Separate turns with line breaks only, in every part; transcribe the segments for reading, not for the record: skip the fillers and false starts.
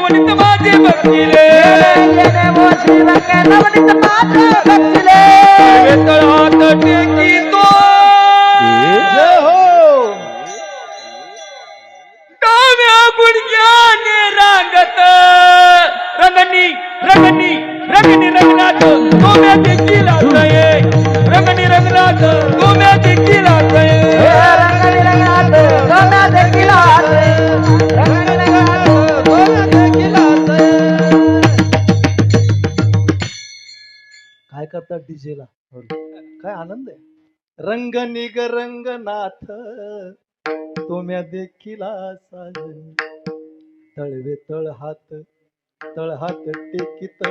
नवनीत माझे बघिले तळहात टेकी तो
जय हो
डाव्या गुडघ्याने रांगत रंगनी रंगनी रंगनी रंगनाथ गोम्या देखील आतये रंगनी रंगनाथ गोम्या देखील आतये
काय करतात डीजेला काय आनंद आहे रंग निग रंगनाथ तुम्या देखील साजन तळवे तळहात टेकीत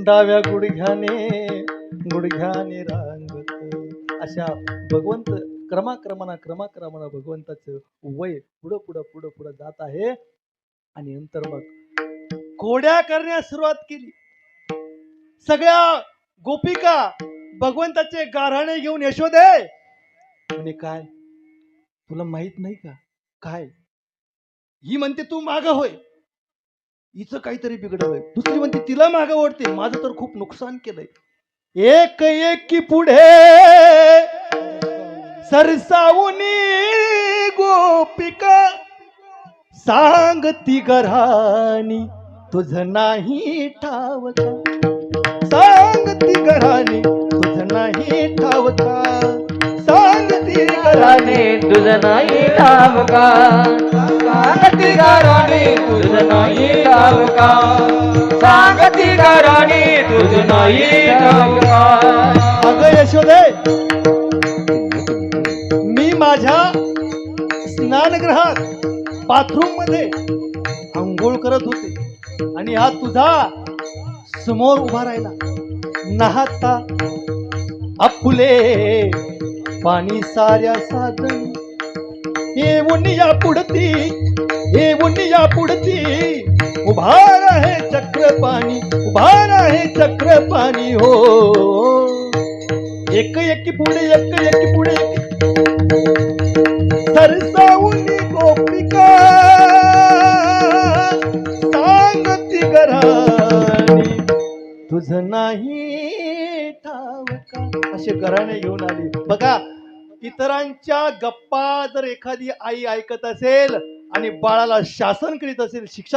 डाव्या गुडघ्याने रांगत अशा भगवंत क्रमाक्रमानं भगवंताचं वय पुढं जात आहे आणि नंतर मग घोड्या करण्यास सुरुवात केली सगळ्या गोपिका भगवंताचे गाऱ्हाणे घेऊन यशोदे म्हणे काय तुला माहित नाही का काय ही म्हणते तू माग होय हिचं काहीतरी बिघडलंय दुसरी म्हणते तिला माग ओढते माझं तर खूप नुकसान केलंय एक एकी पुढे सरसावुनी गोपिका सांगती गऱ्हाणी तुझं नाही ठावका सांगती गऱ्हाणी तुझं नाही ठावका सांगती गऱ्हाणी
तुझं नाही ठावका सांगती गाराणी तुझं नाही ठावका सांगती गाराणी तुझं नाही ठावका
अगं यशोदे मी माझ्या स्नानगृहात बाथरूम मध्ये आंघोळ करत होते आणि हा तुझा समोर उभा राहिला नाहता आपुले पाणी साऱ्या साधन येऊन या पुढती उभा आहे चक्र पाणी हो एक पुढे सरसावुनी गोपिका सांगती गऱ्हाणी तुझं नाही ठावका असे गऱ्हाणे घेऊन आली बघा इतरांच्या गप्पा जर एखादी आई ऐकत असेल आणि बाळाला शासन करीत असेल शिक्षा